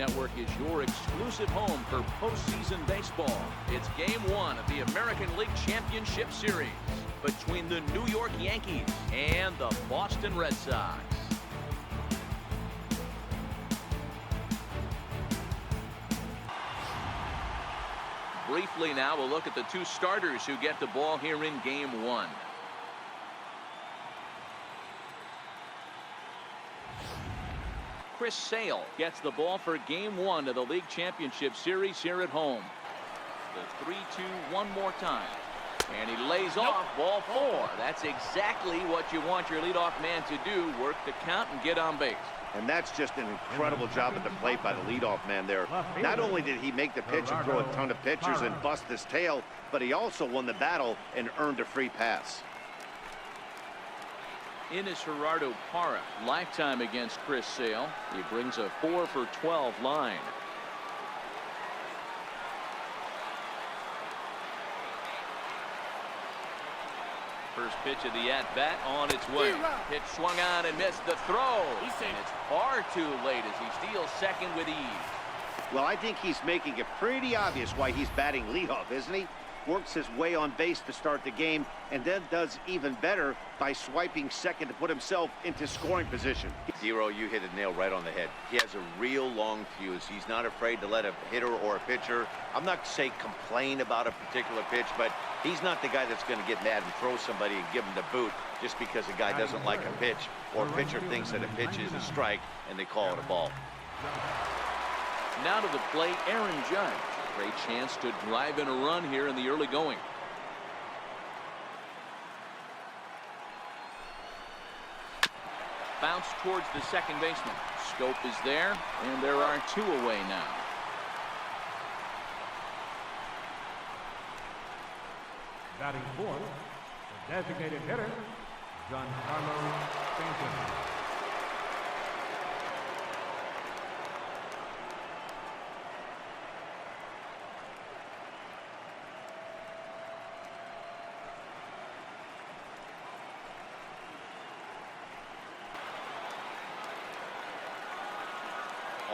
Network is your exclusive home for postseason baseball. It's Game 1 of the American League Championship Series between the New York Yankees and the Boston Red Sox. Briefly now, we'll look at the two starters who get the ball here in Game 1. Chris Sale gets the ball for Game 1 of the League Championship Series here at home. The 3-2 one more time. And he lays off ball 4. That's exactly what you want your leadoff man to do, work the count and get on base. And that's just an incredible job at the plate by the leadoff man there. Not only did he make the pitch and throw a ton of pitchers and bust his tail, but he also won the battle and earned a free pass. In is Gerardo Parra, lifetime against Chris Sale. He brings a 4 for 12 line. First pitch of the at-bat on its way. Pitch swung on and missed the throw. And it's far too late as he steals second with ease. Well, I think he's making it pretty obvious why he's batting leadoff, isn't he? Works his way on base to start the game and then does even better by swiping second to put himself into scoring position. Zero, you hit a nail right on the head. He has a real long fuse. He's not afraid to let a hitter or a pitcher, I'm not to say complain about a particular pitch, but he's not the guy that's going to get mad and throw somebody and give him the boot just because a guy doesn't like a pitch or a pitcher thinks that a pitch is a strike and they call it a ball. Now to the plate, Aaron Judge. Great chance to drive in a run here in the early going. Bounce towards the second baseman. Scope is there, and there are 2 away now. Batting fourth, the designated hitter, Giancarlo Stanton.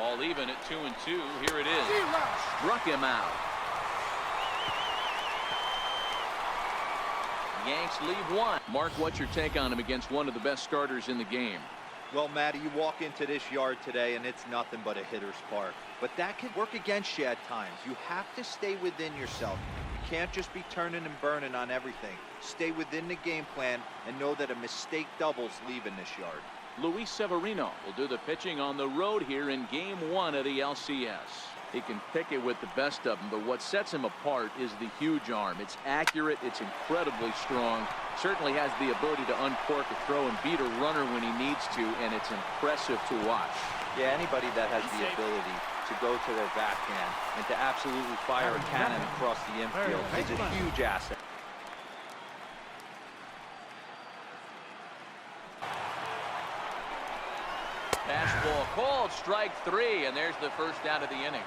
All even at 2-2. Here it is. Struck him out. Yanks lead 1. Mark, what's your take on him against one of the best starters in the game? Well, Matty, you walk into this yard today and it's nothing but a hitter's park. But that can work against you at times. You have to stay within yourself. You can't just be turning and burning on everything. Stay within the game plan and know that a mistake doubles leaving this yard. Luis Severino will do the pitching on the road here in Game 1 of the LCS. He can pick it with the best of them, but what sets him apart is the huge arm. It's accurate, it's incredibly strong, certainly has the ability to uncork a throw and beat a runner when he needs to, and it's impressive to watch. Yeah, anybody that has the ability to go to their backhand and to absolutely fire a cannon across the infield is a huge asset. Fastball called, strike 3, and there's the first out of the inning.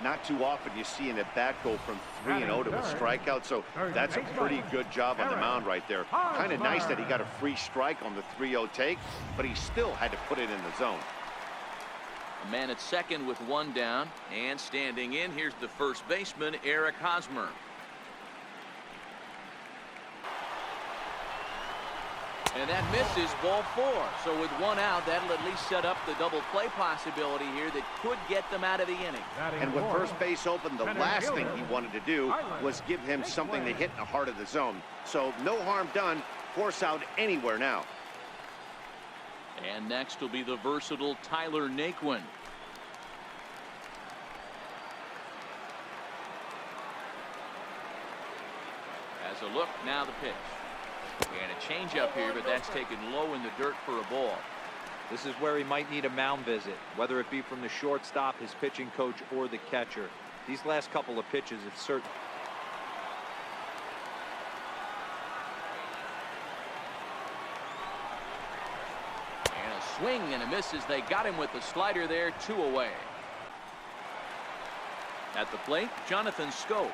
Not too often you see an at-bat go from 3-0 to a strikeout, so that's a pretty good job on the mound right there. Kind of nice that he got a free strike on the 3-0 take, but he still had to put it in the zone. A man at second with 1 down, and standing in, here's the first baseman, Eric Hosmer. And that misses, ball 4. So with 1 out, that'll at least set up the double play possibility here that could get them out of the inning. And with first base open, the last thing he wanted to do was give him something to hit in the heart of the zone. So no harm done. Force out anywhere now. And next will be the versatile Tyler Naquin. As a look, now the pitch. And a changeup here, but that's taken low in the dirt for a ball. This is where he might need a mound visit, whether it be from the shortstop, his pitching coach, or the catcher. These last couple of pitches have certain. And a swing and a miss as they got him with the slider there, 2 away. At the plate, Jonathan Scope,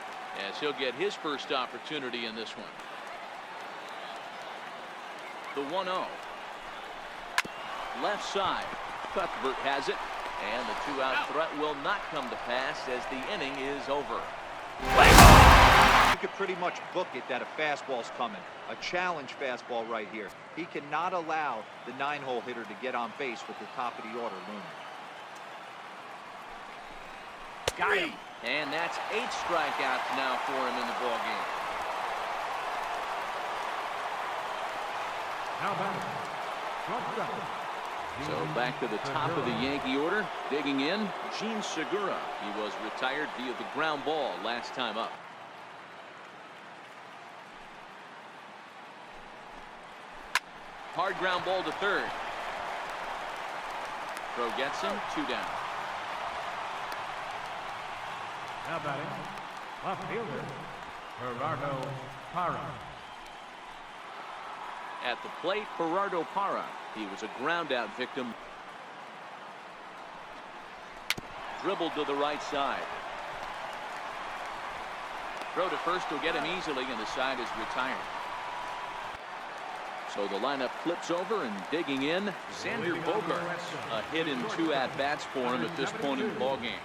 as he'll get his first opportunity in this one. The 1-0. Left side. Cuthbert has it, And the two-out threat will not come to pass as the inning is over. You could pretty much book it that a fastball's coming. A challenge fastball right here. He cannot allow the 9-hole hitter to get on base with the top of the order looming. Got him. And that's 8 strikeouts now for him in the ballgame. Now back. So back to the top of the Yankee order. Digging in, Gene Segura. He was retired via the ground ball last time up. Hard ground ball to third. Throw gets him, 2 down. Now batting, left fielder, Gerardo Parra. At the plate, Gerardo Parra. He was a ground-out victim. Dribbled to the right side. Throw to first will get him easily, and the side is retired. So the lineup flips over, and digging in, Xander Bogaerts. A hit in 2 at-bats for him at this point in the ballgame.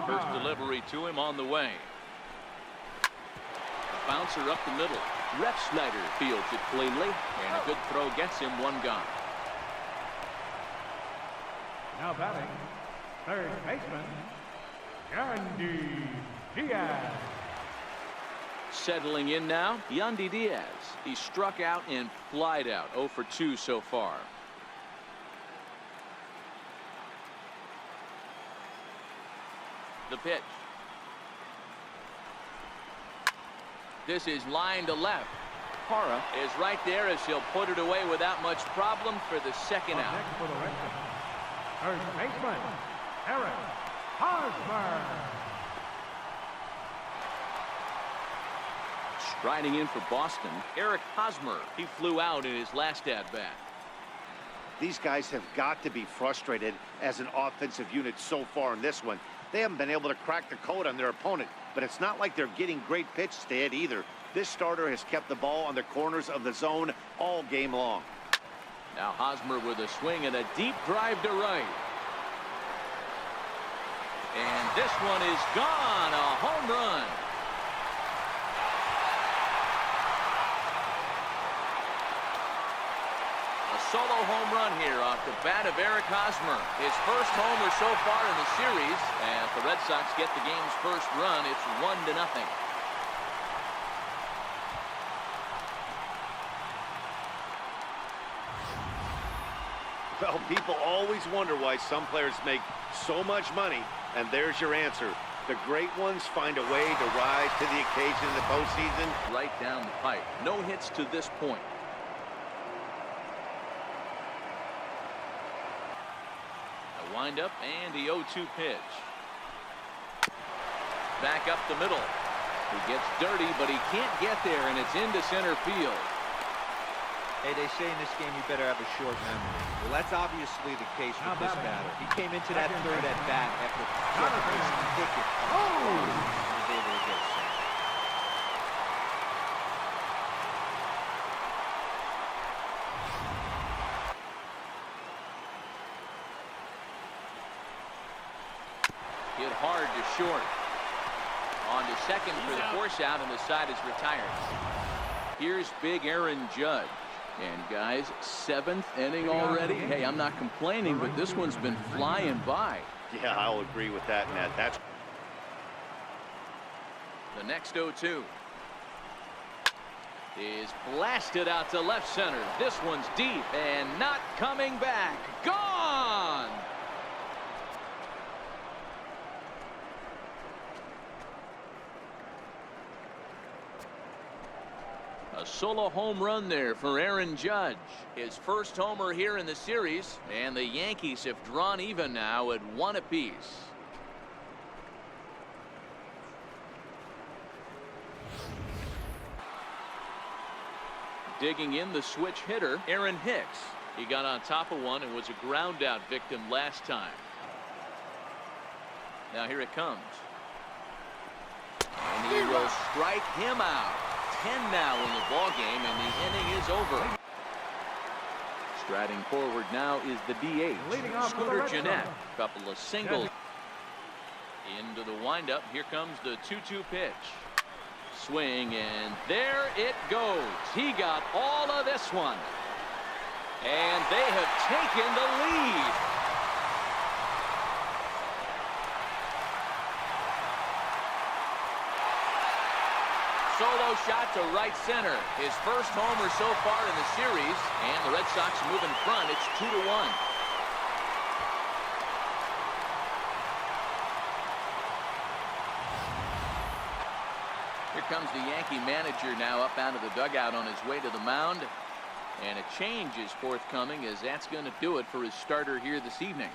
First delivery to him on the way. A bouncer up the middle. Ref Snyder fields it cleanly, and a good throw gets him 1 gone. Now batting, third baseman, Yandy Diaz. Settling in now, Yandy Diaz. He struck out and flied out, 0 for 2 so far. The pitch. This is line to left. Parra is right there as he'll put it away without much problem for the second out. Next for the Red Sox, third baseman, Eric Hosmer. Striding in for Boston, Eric Hosmer. He flew out in his last at-bat. These guys have got to be frustrated as an offensive unit so far in this one. They haven't been able to crack the code on their opponent, but it's not like they're getting great pitches to hit either. This starter has kept the ball on the corners of the zone all game long. Now Hosmer with a swing and a deep drive to right. And this one is gone, a home run. A solo home run here off the bat of Eric Hosmer. His first homer so far in the series. As the Red Sox get the game's first run, it's 1-0. Well, people always wonder why some players make so much money, and there's your answer. The great ones find a way to rise to the occasion in the postseason. Right down the pipe. No hits to this point. A windup and the 0-2 pitch. Back up the middle. He gets dirty, but he can't get there, and it's into center field. Hey, they say in this game you better have a short memory. Well, that's obviously the case with this batter. He came into that third at bat after this ticket. Oh! He was able to get set. Hit hard to short. On to second for the force out, and the side is retired. Here's big Aaron Judge. And guys, 7th inning already. Hey, I'm not complaining, but this one's been flying by. Yeah, I'll agree with that, Nat. That's the next 0-2 is blasted out to left center. This one's deep and not coming back. Gone! A solo home run there for Aaron Judge. His first homer here in the series, and the Yankees have drawn even now at 1 apiece. Digging in the switch hitter, Aaron Hicks. He got on top of one and was a ground out victim last time. Now here it comes. And he will strike him out. 10 now in the ball game, and the inning is over. Striding forward now is the DH, Leading off for the Scooter Red Jeanette. Sox. Couple of singles. Into the windup. Here comes the 2-2 pitch. Swing, and there it goes. He got all of this one. And they have taken the lead. Solo shot to right center. His first homer so far in the series, and the Red Sox move in front. It's 2-1. Here comes the Yankee manager now up out of the dugout on his way to the mound. And a change is forthcoming, as that's going to do it for his starter here this evening.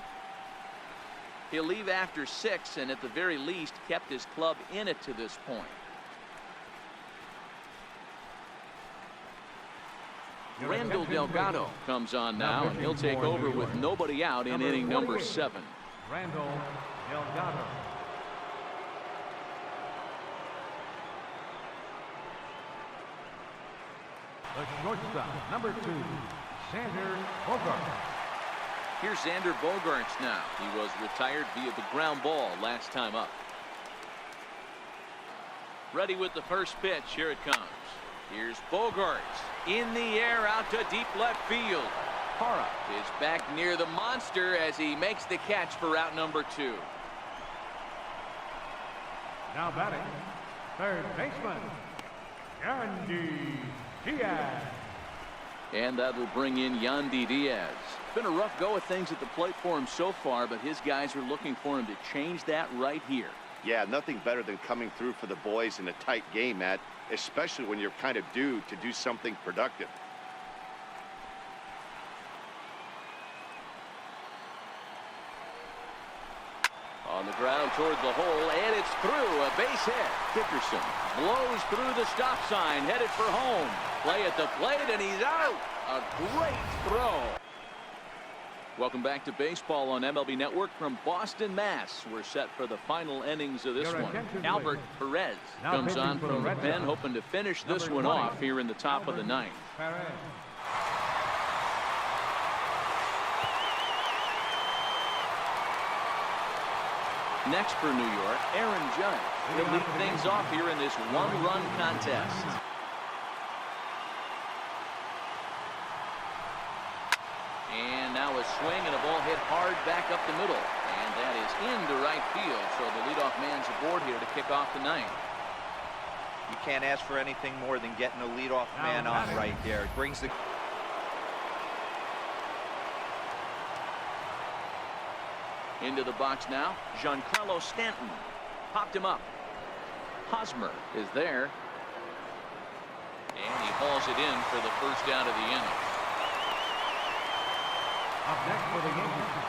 He'll leave after 6, and at the very least kept his club in it to this point. Randall Delgado comes on now, and he'll take over with nobody out in inning number 7. Randall Delgado. The shortstop, number 2, Xander Bogaerts. Here's Xander Bogaerts now. He was retired via the ground ball last time up. Ready with the first pitch. Here it comes. Here's Bogaerts in the air out to deep left field. Parra is back near the monster as he makes the catch for out number 2. Now batting, third baseman, Yandy Diaz. And that will bring in Yandy Diaz. Been a rough go of things at the plate for him so far, but his guys are looking for him to change that right here. Yeah, nothing better than coming through for the boys in a tight game, Matt, especially when you're kind of due to do something productive. On the ground toward the hole, and it's through. A base hit. Dickerson blows through the stop sign, headed for home. Play at the plate, and he's out. A great throw. Welcome back to baseball on MLB Network from Boston, Mass. We're set for the final innings of this one. Albert Perez comes on from the pen, hoping to finish this one off here in the top of the 9th. Next for New York, Aaron Judge. He'll lead things off here in this one-run contest. And now a swing and a ball hit hard back up the middle. And that is into right field. So the leadoff man's aboard here to kick off the 9th. You can't ask for anything more than getting a leadoff man on right there. It brings the... Into the box now, Giancarlo Stanton. Popped him up. Hosmer is there. And he hauls it in for the first out of the inning. Up next for the Yankees,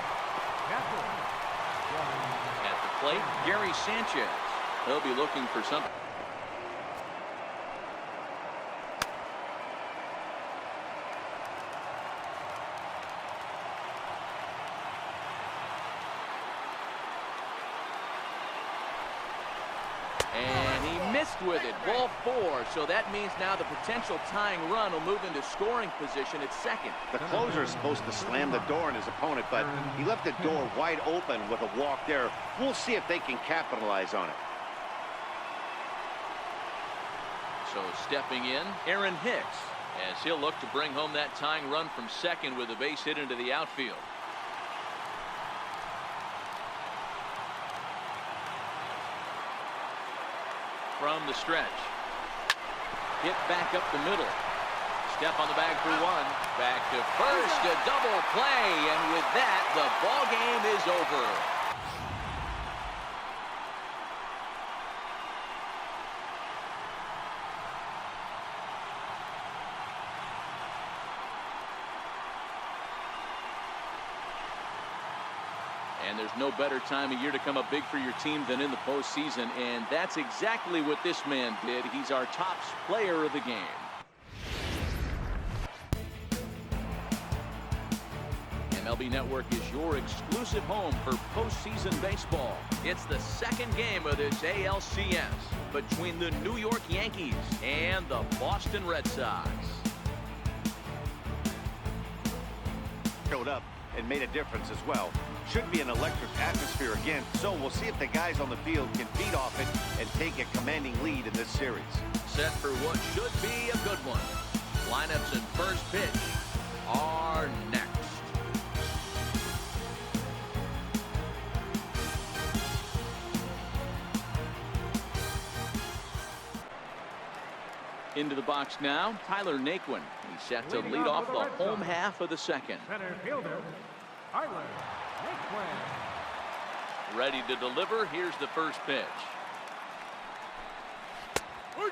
At the plate, Gary Sanchez. He'll be looking for something. And he missed with it. Ball 4. So that means now the potential tying run will move into scoring position at second. The closer is supposed to slam the door on his opponent, but he left the door wide open with a walk there. We'll see if they can capitalize on it. So stepping in, Aaron Hicks, as he'll look to bring home that tying run from second with a base hit into the outfield. From the stretch. Hit back up the middle. Step on the bag for 1. Back to first, a double play, and with that, the ball game is over. And there's no better time of year to come up big for your team than in the postseason, and that's exactly what this man did. He's our top player of the game. MLB Network is your exclusive home for postseason baseball. It's the second game of this ALCS between the New York Yankees and the Boston Red Sox. showed up and made a difference as well. Should be an electric atmosphere again, so we'll see if the guys on the field can feed off it and take a commanding lead in this series. Set for what should be a good one. Lineups and first pitch are next. Into the box now, Tyler Naquin. He's set to lead off the home half of the second. Center fielder, Tyler Naquin. Ready to deliver. Here's the first pitch.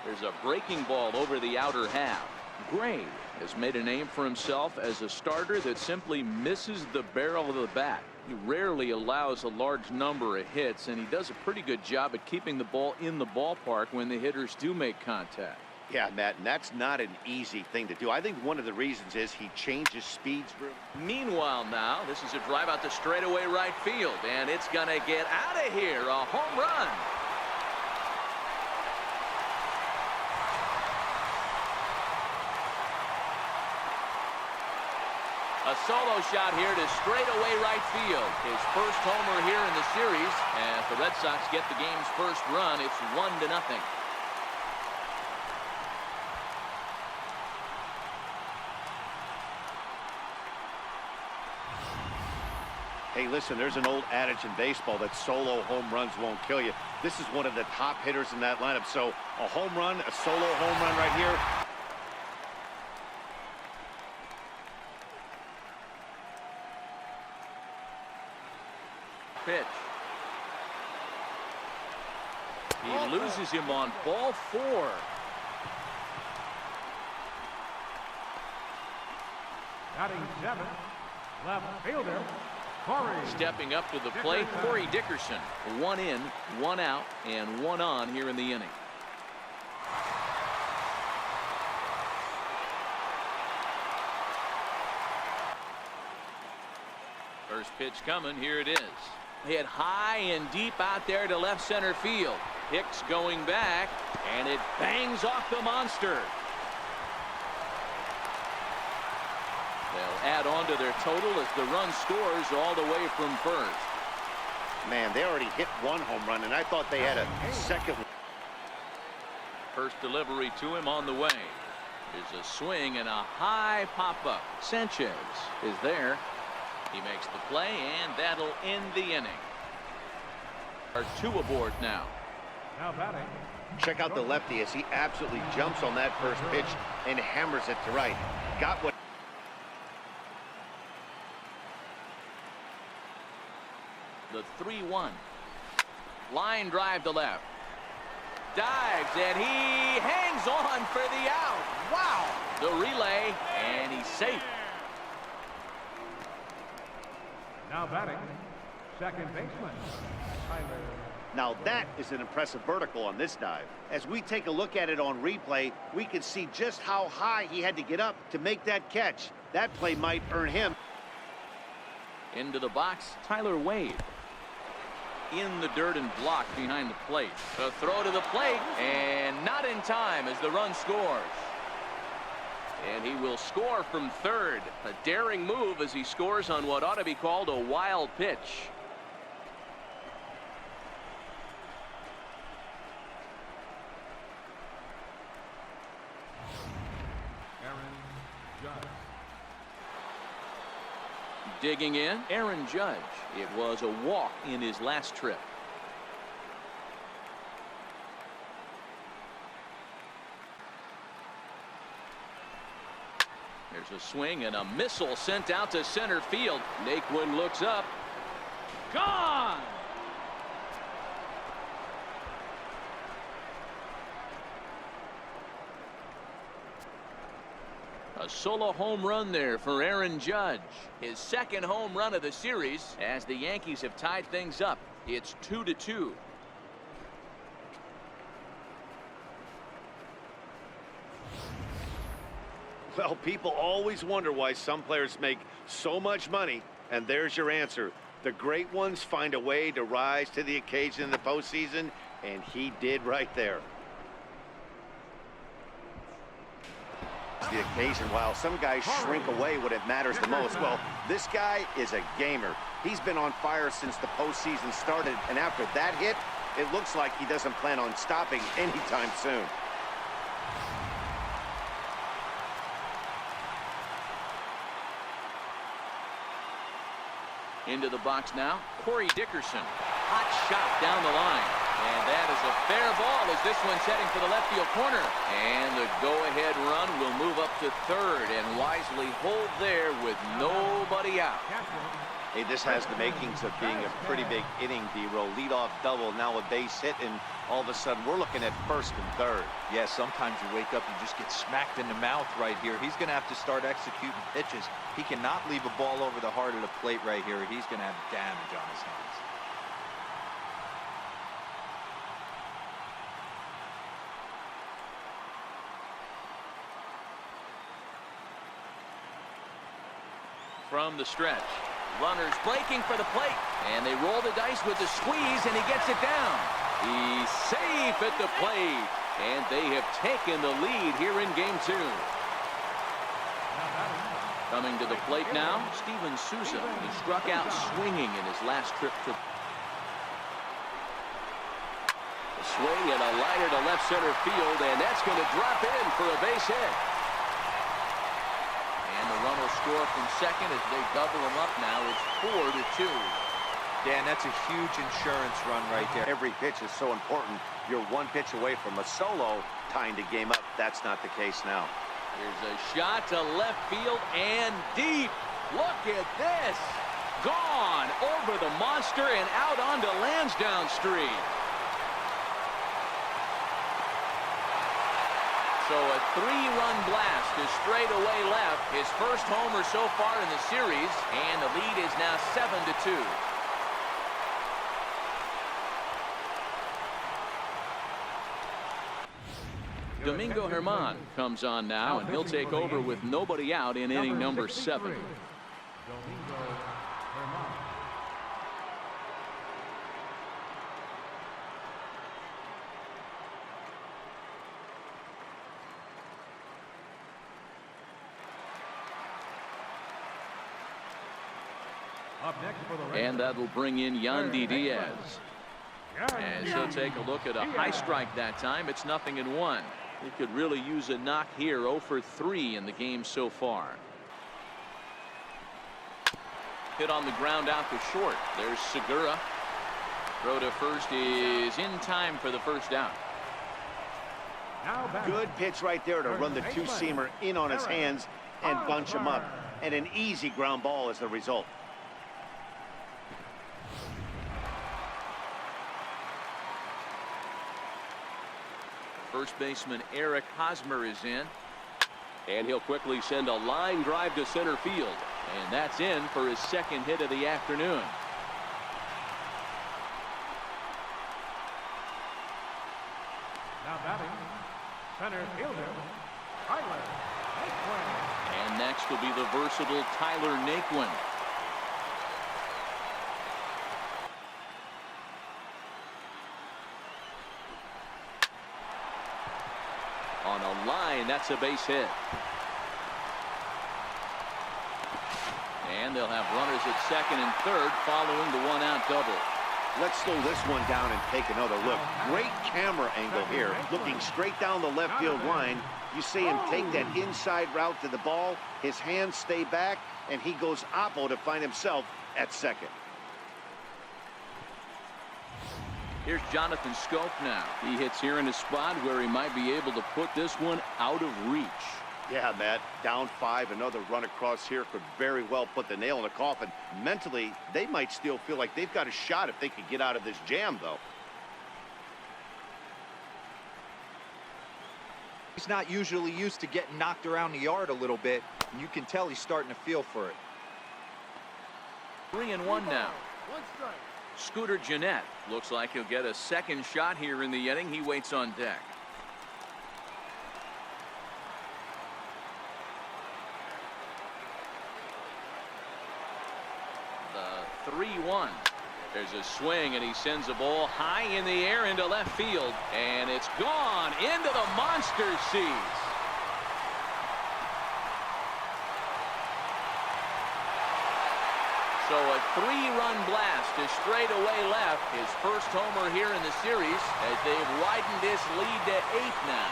There's a breaking ball over the outer half. Gray has made a name for himself as a starter that simply misses the barrel of the bat. He rarely allows a large number of hits, and he does a pretty good job at keeping the ball in the ballpark when the hitters do make contact. Yeah, Matt, and that's not an easy thing to do. I think one of the reasons is he changes speeds. Meanwhile now, this is a drive out to straightaway right field, and it's going to get out of here. A home run. A solo shot here to straightaway right field. His first homer here in the series. As the Red Sox get the game's first run, it's 1-0. Hey, listen, there's an old adage in baseball that solo home runs won't kill you. This is one of the top hitters in that lineup. So a home run, a solo home run right here. Pitch. He loses him on ball 4. Batting 7, left fielder, Corey. Stepping up to the plate, Corey Dickerson. 1 in, 1 out, and 1 on here in the inning. First pitch coming. Here it is. Hit high and deep out there to left center field. Hicks going back, and it bangs off the monster. They'll add on to their total as the run scores all the way from first. Man, they already hit 1 home run, and I thought they had a second one. First delivery to him on the way. There's a swing and a high pop-up. Sanchez is there. He makes the play, and that'll end the inning. Are 2 aboard now. Now batting. Check out the lefty as he absolutely jumps on that first pitch and hammers it to right. Got what. The 3-1. Line drive to left. Dives, and he hangs on for the out. Wow. The relay, and he's safe. Now batting, second baseman, Tyler. Now that is an impressive vertical on this dive. As we take a look at it on replay, we can see just how high he had to get up to make that catch. That play might earn him. Into the box, Tyler Wade. In the dirt and blocked behind the plate. A throw to the plate, and not in time as the run scores. And he will score from third. A daring move as he scores on what ought to be called a wild pitch. Digging in, Aaron Judge. It was a walk in his last trip. There's a swing and a missile sent out to center field. Naquin looks up. Gone! A solo home run there for Aaron Judge. His second home run of the series as the Yankees have tied things up. It's 2-2. Well, people always wonder why some players make so much money, and there's your answer. The great ones find a way to rise to the occasion in the postseason, and he did right there. to the occasion, while some guys shrink away when it matters the most. Well, this guy is a gamer. He's been on fire since the postseason started, and after that hit, it looks like he doesn't plan on stopping anytime soon. Into the box now, Corey Dickerson. Hot shot down the line. And that is a fair ball as this one's heading for the left field corner. And the go-ahead run will move up to third and wisely hold there with nobody out. Hey, this has the makings of being a pretty big inning, D-Roll. Leadoff double, now a base hit, and all of a sudden we're looking at first and third. Yeah, sometimes you wake up and just get smacked in the mouth right here. He's going to have to start executing pitches. He cannot leave a ball over the heart of the plate right here. He's going to have damage on his hands. From the stretch. Runners breaking for the plate. And they roll the dice with the squeeze, and he gets it down. He's safe at the plate. And they have taken the lead here in game 2. Coming to the plate now, Steven Souza. He struck out swinging in his last trip to... The swing and a liner to left center field, and that's going to drop in for a base hit. And the run will score from second as they double him up now. It's 4-2. Dan, that's a huge insurance run right there. Every pitch is so important. You're one pitch away from a solo, tying the game up. That's not the case now. Here's a shot to left field and deep. Look at this. Gone over the monster and out onto Lansdowne Street. So a 3-run blast to straightaway left. His first homer so far in the series, and the lead is now 7-2. Domingo Germán comes on now, and he'll take over with nobody out in inning number 7. And that'll bring in Yandy Diaz. As he'll take a look at a high strike that time. It's 0-1. He could really use a knock here. 0 for 3 in the game so far. Hit on the ground out to short. There's Segura. Throw to first is in time for the first out. Good pitch right there to run the two-seamer in on his hands and bunch him up. And an easy ground ball is the result. First baseman Eric Hosmer is in. And he'll quickly send a line drive to center field. And that's in for his second hit of the afternoon. Now batting, center fielder, Tyler Naquin. And next will be the versatile Tyler Naquin. On a line, that's a base hit. And they'll have runners at second and third following the one-out double. Let's slow this one down and take another look. Great camera angle here. Looking straight down the left field line. You see him take that inside route to the ball. His hands stay back, and he goes oppo to find himself at second. Here's Jonathan Scope now. He hits here in a spot where he might be able to put this one out of reach. Yeah, Matt, down 5, another run across here could very well put the nail in the coffin. Mentally, they might still feel like they've got a shot if they could get out of this jam, though. He's not usually used to getting knocked around the yard a little bit, and you can tell he's starting to feel for it. 3-1 now. Scooter Gennett looks like he'll get a second shot here in the inning. He waits on deck. The 3-1. There's a swing, and he sends a ball high in the air into left field, and it's gone into the monster seats. So a 3-run blast to straightaway left. His first homer here in the series as they've widened this lead to 8 now.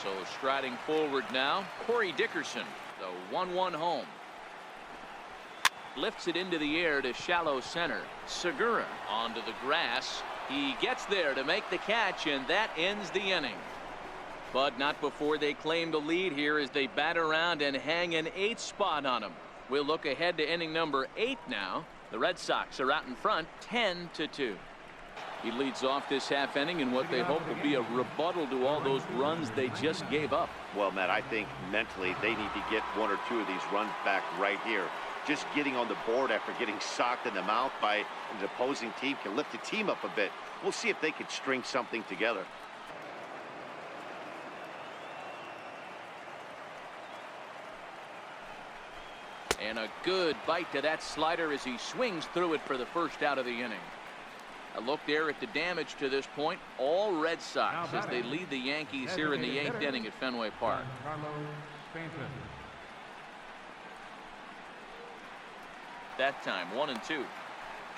So striding forward now, Corey Dickerson, the 1-1 home. Lifts it into the air to shallow center. Segura onto the grass. He gets there to make the catch, and that ends the inning. But not before they claim the lead here as they bat around and hang an 8th spot on them. We'll look ahead to inning number 8 now. The Red Sox are out in front 10-2. He leads off this half inning in what they hope will be a rebuttal to all those runs they just gave up. Well, Matt, I think mentally they need to get 1 or 2 of these runs back right here. Just getting on the board after getting socked in the mouth by an opposing team can lift the team up a bit. We'll see if they can string something together. And a good bite to that slider as he swings through it for the first out of the inning. A look there at the damage to this point. All Red Sox as they lead the Yankees here in the 8th inning at Fenway Park. That time 1-2.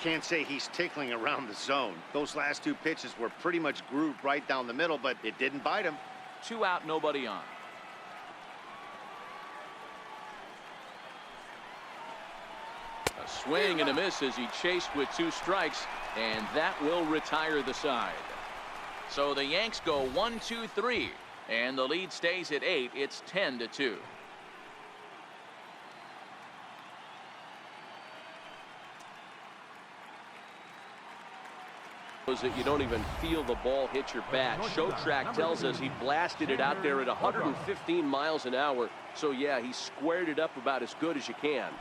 Can't say he's tickling around the zone. Those last 2 pitches were pretty much grooved right down the middle, but it didn't bite him. 2 out, nobody on. A swing and a miss as he chased with 2 strikes, and that will retire the side. So the Yanks go 1-2-3, and the lead stays at 8. It's 10-2. That you don't even feel the ball hit your bat. Showtrack tells us he blasted it out there at 115 miles an hour. So yeah, he squared it up about as good as you can.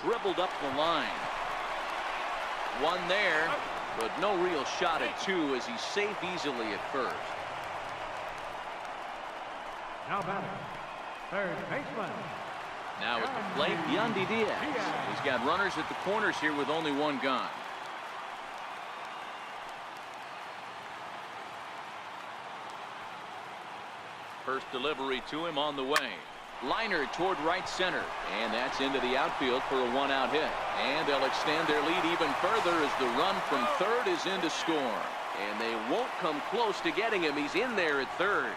Dribbled up the line. 1 there. But no real shot at 2 as he's safe easily at first. Now batting, third baseman. Now at the plate, Yandy Diaz. He's got runners at the corners here with only 1 gone. First delivery to him on the way. Liner toward right center, and that's into the outfield for a 1-out hit. And they'll extend their lead even further as the run from third is in to score. And they won't come close to getting him. He's in there at third.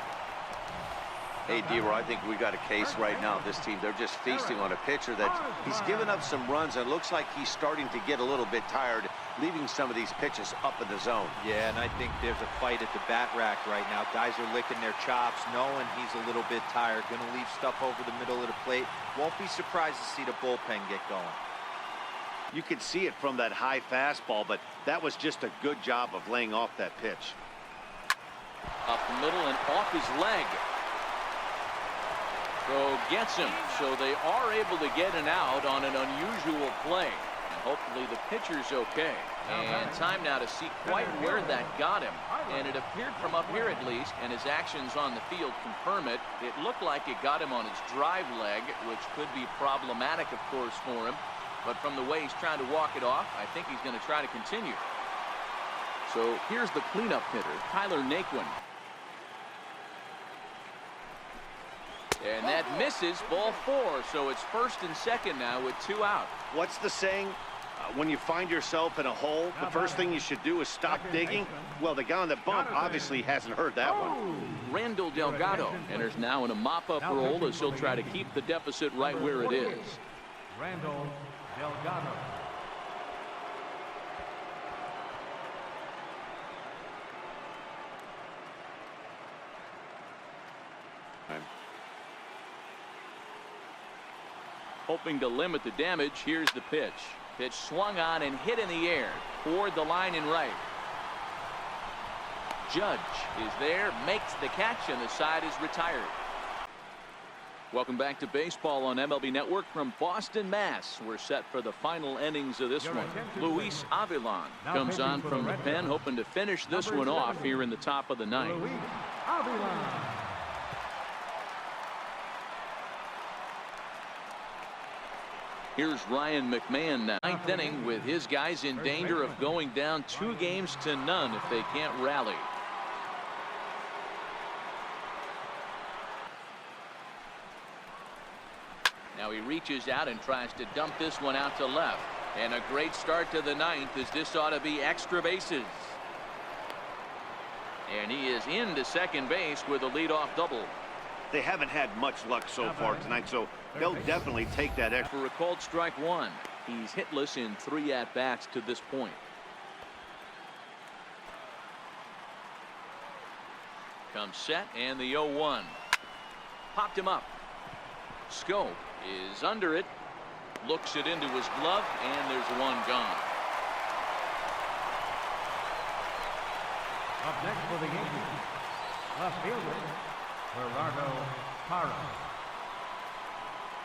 Hey, D-Roy, I think we got a case right now. This team, they're just feasting on a pitcher that he's given up some runs, and it looks like he's starting to get a little bit tired, leaving some of these pitches up in the zone. Yeah, and I think there's a fight at the bat rack right now. Guys are licking their chops, knowing he's a little bit tired. Going to leave stuff over the middle of the plate. Won't be surprised to see the bullpen get going. You could see it from that high fastball, but that was just a good job of laying off that pitch. Up the middle and off his leg. So gets him. So they are able to get an out on an unusual play. And hopefully the pitcher's okay. And time now to see quite where that got him. And it appeared from up here at least, and his actions on the field confirm it. It looked like it got him on his drive leg, which could be problematic, of course, for him. But from the way he's trying to walk it off, I think he's going to try to continue. So here's the cleanup hitter, Tyler Naquin. And that misses, ball 4. So it's first and second now with 2 out. What's the saying? When you find yourself in a hole, the first thing you should do is stop digging. Well, the guy on the bump obviously hasn't heard that one. Randall Delgado enters now in a mop-up role as he'll try to keep the deficit right where it is. Randall Delgado. Hoping to limit the damage, here's the pitch. Pitch swung on and hit in the air toward the line in right. Judge is there, makes the catch, and the side is retired. Welcome back to baseball on MLB Network from Boston, Mass. We're set for the final innings of this one. Luis Avilan comes on from the pen, hoping to finish this one off here in the top of the ninth. Luis Avilan. Here's Ryan McMahon now. Ninth inning with his guys in danger of going down 2-0 if they can't rally. Now he reaches out and tries to dump this one out to left. And a great start to the ninth, as this ought to be extra bases. And he is into second base with a leadoff double. They haven't had much luck so far tonight, so they'll definitely take that extra. For a called strike one. He's hitless in 3 at-bats to this point. Comes set, and the 0-1. Popped him up. Scope is under it. Looks it into his glove, and there's one gone. Up next for the Yankees, left fielder, Gerardo Parra.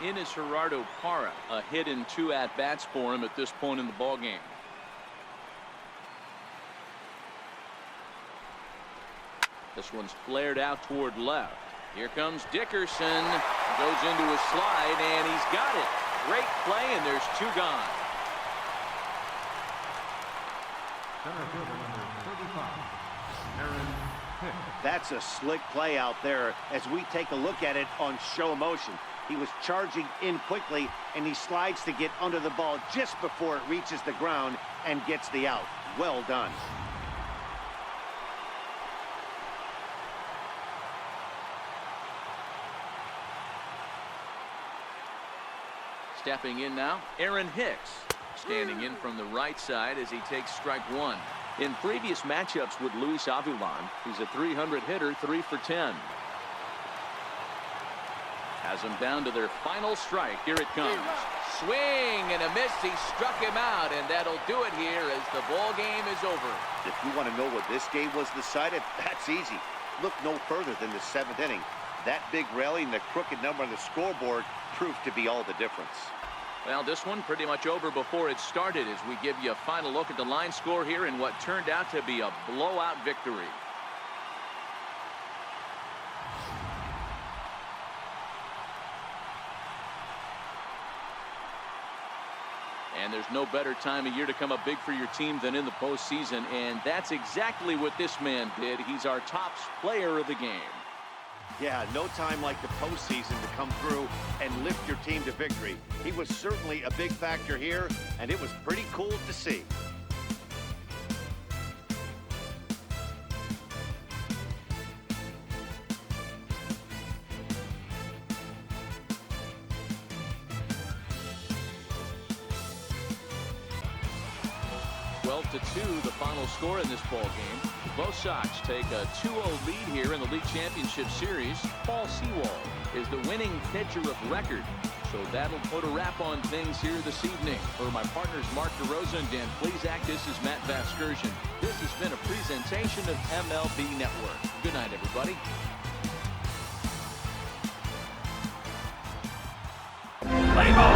In is Gerardo Parra, a hit in 2 at-bats for him at this point in the ballgame. This one's flared out toward left. Here comes Dickerson. Goes into a slide, and he's got it. Great play, and there's 2 gone. Center fielder number 35, Aaron Hicks. That's a slick play out there as we take a look at it on show motion. He was charging in quickly, and he slides to get under the ball just before it reaches the ground and gets the out. Well done. Stepping in now, Aaron Hicks. Standing in from the right side as he takes strike one. In previous matchups with Luis Avilan, he's a .300 hitter, 3 for 10. Has him down to their final strike. Here it comes. Swing and a miss. He struck him out, and that'll do it here as the ball game is over. If you want to know what this game was decided, that's easy. Look no further than the 7th inning. That big rally and the crooked number on the scoreboard proved to be all the difference. Well, this one pretty much over before it started as we give you a final look at the line score here in what turned out to be a blowout victory. And there's no better time of year to come up big for your team than in the postseason, and that's exactly what this man did. He's our top player of the game. Yeah, no time like the postseason to come through and lift your team to victory. He was certainly a big factor here, and it was pretty cool to see. To 2, the final score in this ball game. Both Sox take a 2-0 lead here in the League Championship Series. Paul Sewald is the winning pitcher of record, so that'll put a wrap on things here this evening. For my partners Mark DeRosa and Dan Plesac, this is Matt Vasgersian. This has been a presentation of MLB Network. Good night, everybody. Play ball!